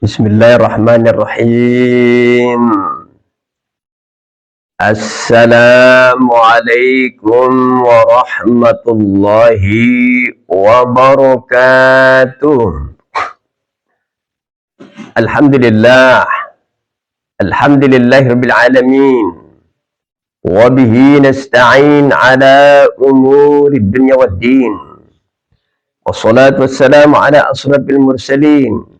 Bismillahirrahmanirrahim. Assalamualaikum warahmatullahi wabarakatuh. Alhamdulillah. Alhamdulillahirabbil alamin. Wa bihi nasta'in ala umuri dunya waddin. Wassalatu wassalamu ala asrafil mursalin.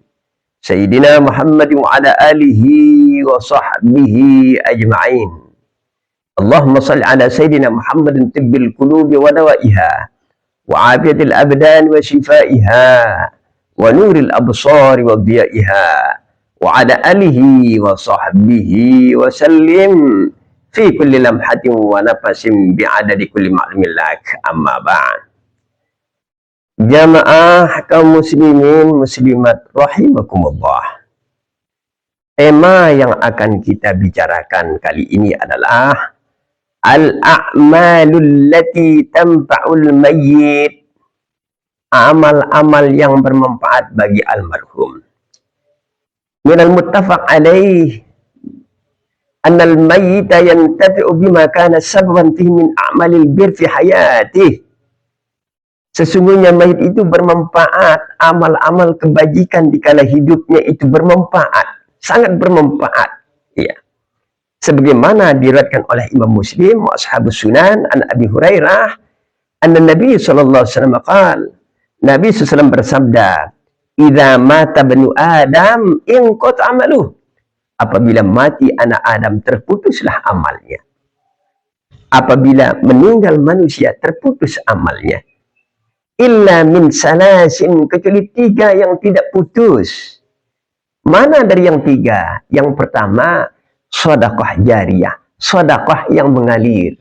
Sayyidina Muhammad wa ala alihi wa sahbihi ajma'in. Allahumma salli ala Sayyidina Muhammadin tibbil qulubi wa dawaiha wa afiyatil abdan wa shifaiha wa nuril absari wa dhiyaiha wa ala alihi wa sahbihi wa sallim fi kulli lamhatin wa nafasin bi'adadi kulli ma'lumin lak, amma ba'd. Jamaah kaum muslimin muslimat rahimakumullah. Tema yang akan kita bicarakan kali ini adalah al-a'malul lati tanfa'ul mayyit. Amal-amal yang bermanfaat bagi almarhum. Minal muttafaq alaih annal mayyita yantafi'u bima kana sababan fihi min a'malil bir fi hayatih. Sesungguhnya mayit itu bermanfaat, amal-amal kebajikan di kala hidupnya itu bermanfaat, sangat bermanfaat. Ya. Sebagaimana diriwayatkan oleh Imam Muslim, Ashabus Sunan, an Abi Hurairah, anna Nabi sallallahu alaihi wasallam qaal, Nabi SAW bersabda, "Idza mata banu Adam inqata amaluh." Apabila mati anak Adam terputuslah amalnya. Apabila meninggal manusia terputus amalnya. Illa min salasin, kecuali tiga yang tidak putus. Mana dari yang tiga? Yang pertama, sedekah jariyah, sedekah yang mengalir.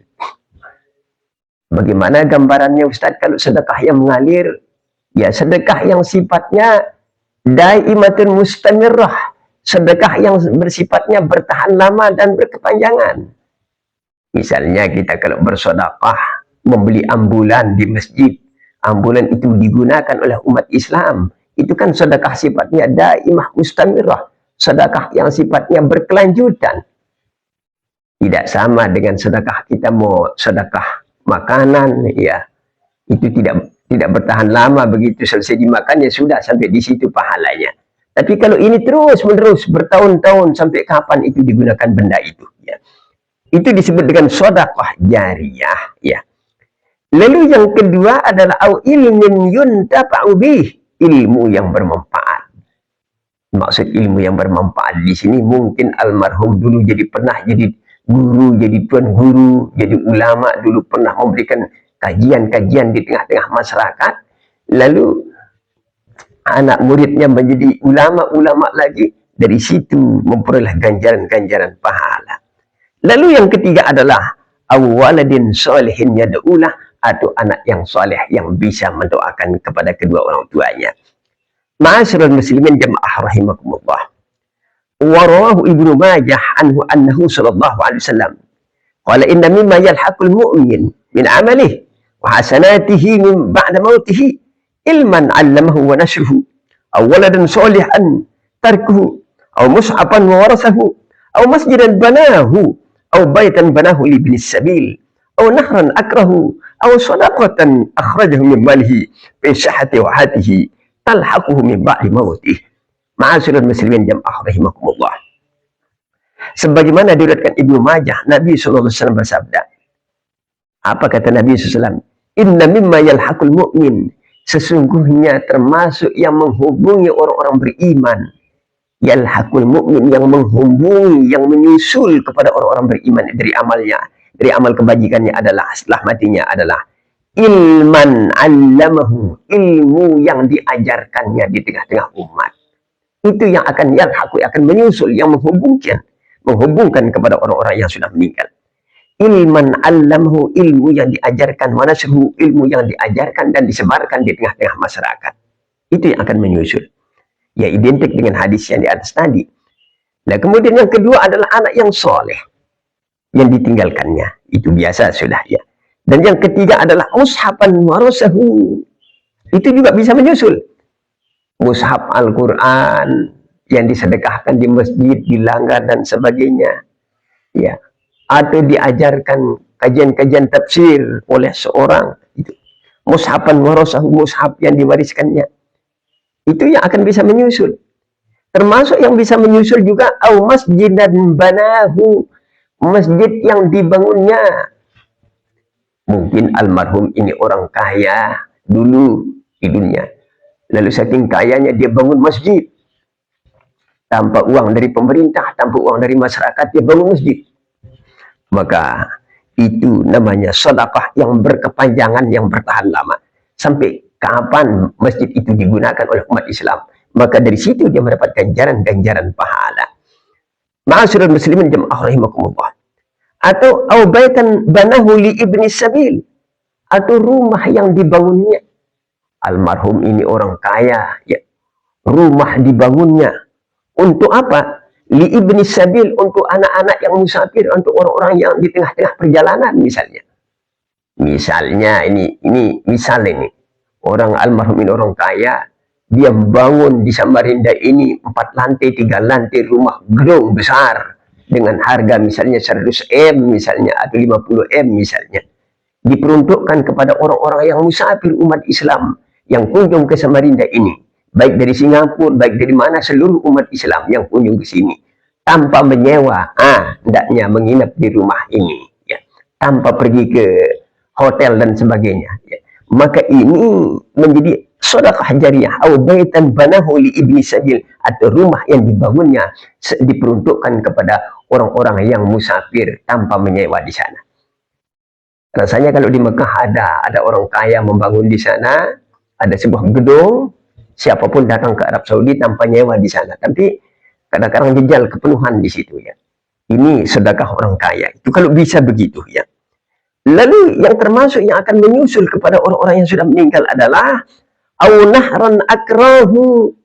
Bagaimana gambarannya Ustaz kalau sedekah yang mengalir? Ya, sedekah yang sifatnya daimatun mustamirrah, sedekah yang bersifatnya bertahan lama dan berkepanjangan. Misalnya kita kalau bersedekah membeli ambulan di masjid, ambulan itu digunakan oleh umat Islam, itu kan sedekah sifatnya daimah mustamirrah, sedekah yang sifatnya berkelanjutan. Tidak sama dengan sedekah kita mau sedekah makanan, ya itu tidak bertahan lama, begitu selesai dimakan ya sudah, sampai di situ pahalanya. Tapi kalau ini terus menerus bertahun-tahun, sampai kapan itu digunakan benda itu, ya itu disebut dengan sedekah jariyah, ya. Lalu yang kedua adalah au ilmin yuntafa'u bih, ilmu yang bermanfaat. Maksud ilmu yang bermanfaat di sini mungkin almarhum dulu pernah jadi guru, jadi tuan guru, jadi ulama, dulu pernah memberikan kajian-kajian di tengah-tengah masyarakat. Lalu anak muridnya menjadi ulama-ulama lagi, dari situ memperoleh ganjaran-ganjaran pahala. Lalu yang ketiga adalah awaladin sholihin yad'ulah, atau anak yang soleh yang bisa mendoakan kepada kedua orang tuanya. Ma'asyiral muslimin jamaah rahimakumullah. Wa rawahu Ibnu Majah anhu annahu sallallahu alaihi wasallam qala inna mimma yalhaqul mu'min min amalihi wa hasanatihi min ba'da mautihi ilman 'allamahu wa nashruhu aw waladan sholihan tarkuhu aw mushafan wa warasahu aw masjidan banahu aw baitan banahu li ibnis sabil aw nahran akrahu aw sadaqatan akhrajahu min malihi fi sihhati wa hatihi talhaquhu min ba'di mautih. Ma'asyiral muslimin jamaah rahimakumullah. Sebagaimana diriwayatkan Ibnu Majah, Nabi sallallahu alaihi wasallam bersabda. Apa kata Nabi sallallahu alaihi wasallam? Inna mimma yalhaqul mu'min, sesungguhnya termasuk yang menghubungi orang-orang beriman. Yalhaqul mu'min, yang menghubungi, yang menyusul kepada orang-orang beriman dari amalnya, dari amal kebajikannya adalah setelah matinya adalah ilman 'allamahu, ilmu yang diajarkannya di tengah-tengah umat. Itu yang akan yalhaqu, akan menyusul, yang menghubungkan kepada orang-orang yang sudah meninggal. Ilman 'allamahu, ilmu yang diajarkan, manasruhu, ilmu yang diajarkan dan disebarkan di tengah-tengah masyarakat. Itu yang akan menyusul. Ya, identik dengan hadis yang di atas tadi. Nah, kemudian yang kedua adalah anak yang soleh yang ditinggalkannya, itu biasa sudah, ya. Dan yang ketiga adalah mushafan warasahu, itu juga bisa menyusul. Mushaf Al-Quran yang disedekahkan di masjid, dilanggar dan sebagainya, ya, atau diajarkan kajian-kajian tafsir oleh seorang, itu mushafan warasahu, mushaf yang diwariskannya, itu yang akan bisa menyusul. Termasuk yang bisa menyusul juga au masjidan banahu, masjid yang dibangunnya. Mungkin almarhum ini orang kaya dulu di dunia, lalu saking kayanya dia bangun masjid tanpa uang dari pemerintah, tanpa uang dari masyarakat, dia bangun masjid. Maka itu namanya sedekah yang berkepanjangan, yang bertahan lama. Sampai kapan masjid itu digunakan oleh umat Islam, maka dari situ dia mendapat ganjaran-ganjaran pahala. Ma'asyiral muslimin jamaah rahimakumullah. Atau baitan banahu li ibni sabil, atau rumah yang dibangunnya. Almarhum ini orang kaya, ya, rumah dibangunnya untuk apa? Li ibni sabil, untuk anak-anak yang musafir, untuk orang-orang yang di tengah-tengah perjalanan misalnya. Misalnya ini misal ini orang almarhum ini orang kaya, dia bangun di Samarinda ini 4 lantai, 3 lantai rumah gedung besar dengan harga misalnya 100 M misalnya, atau 50 M misalnya, diperuntukkan kepada orang-orang yang musafir umat Islam yang kunjung ke Samarinda ini, baik dari Singapura, baik dari mana, seluruh umat Islam yang kunjung ke sini tanpa menyewa, hendaknya menginap di rumah ini, ya, tanpa pergi ke hotel dan sebagainya, ya. Maka ini menjadi sedekah jariyah, au baitan banahu li ibni sabil, atau rumah yang dibangunnya diperuntukkan kepada orang-orang yang musafir tanpa menyewa di sana. Rasanya kalau di Mekah ada orang kaya membangun di sana, ada sebuah gedung, siapapun datang ke Arab Saudi tanpa nyewa di sana. Tapi kadang-kadang jejal kepenuhan di situ, ya. Ini sedekah orang kaya. Itu kalau bisa begitu, ya. Lalu yang termasuk yang akan menyusul kepada orang-orang yang sudah meninggal adalah au nahran akrahu,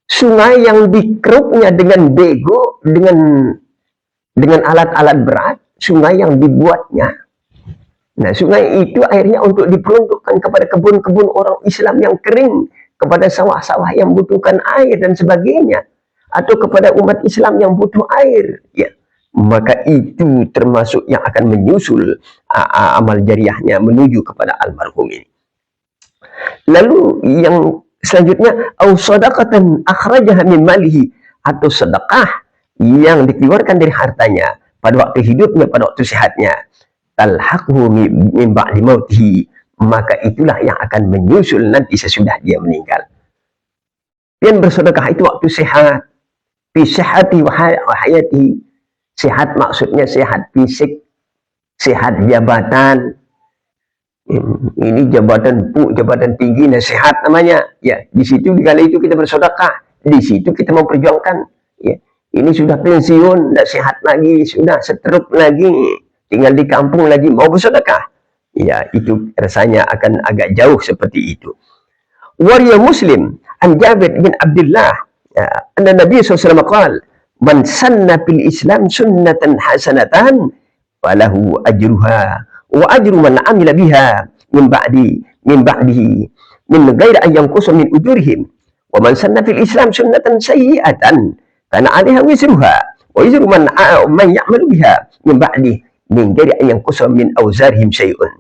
sungai yang dikeruknya dengan bego, dengan alat-alat berat, sungai yang dibuatnya. Nah, sungai itu akhirnya untuk diperuntukkan kepada kebun-kebun orang Islam yang kering, kepada sawah-sawah yang butuhkan air dan sebagainya, atau kepada umat Islam yang butuh air, ya. Maka itu termasuk yang akan menyusul amal jariyahnya menuju kepada almarhum ini. Lalu yang selanjutnya, au shadaqatan akhrajaha min malihi, atau sedekah yang dikeluarkan dari hartanya pada waktu hidupnya, pada waktu sehatnya, talhaqhu min ba'di mautihi, maka itulah yang akan menyusul nanti sesudah dia meninggal. Yang bersedekah itu waktu sehat, fi sihhati wa hayati. Sehat maksudnya sehat fisik, sehat jabatan. Ini jabatan jabatan tinggi, nasihat namanya, ya. Di situ di kala itu kita bersedekah, di situ kita memperjuangkan, ya. Ini sudah pensiun, tidak sehat lagi, sudah stroke lagi, tinggal di kampung lagi, mau bersedekah, ya, itu rasanya akan agak jauh seperti itu. Wariya Muslim an Jabir bin Abdullah, anna Nabi SAW qala, man sanna fil Islam sunnatan hasanatan falahu ajruha wa ajru man amila biha min ba'dihi min ghairi an yanqusa min ujurihim, wa man sanna fil Islam sunnatan sayyi'atan kana 'alaiha wizruha wa wizru man ya'malu biha min ba'dihi min ghairi an yanqusa min awzarihim syai'un.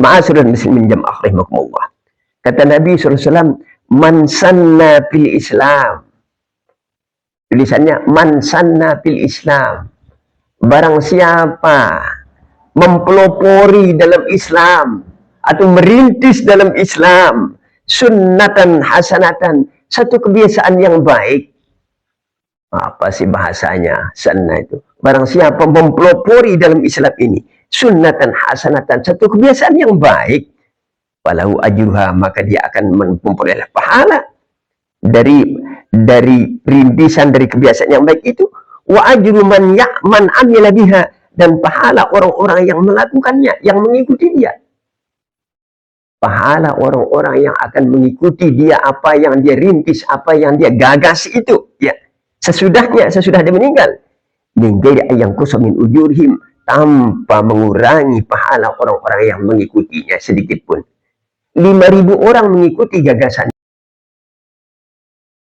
Ma'asyiral muslimin jamaah rahimakumullah. Kata Nabi SAW, man sanna fil Islam, tulisannya man sanna fil Islam, barang siapa mempelopori dalam Islam atau merintis dalam Islam, sunnatan hasanatan, satu kebiasaan yang baik. Apa sih bahasanya sanna itu? Barang siapa mempelopori dalam Islam ini, sunnatan hasanatan, satu kebiasaan yang baik, falahu ajruha, maka dia akan memperoleh pahala dari rintisan, dari kebiasaan yang baik itu, wa ajru man amila biha, dan pahala orang-orang yang melakukannya, yang mengikuti dia. Pahala orang-orang yang akan mengikuti dia, apa yang dia rintis, apa yang dia gagas itu, ya, sesudah dia meninggal, min ghairi yang kusa min ujurihim, tanpa mengurangi pahala orang-orang yang mengikutinya sedikit pun. 5.000 orang mengikuti gagasan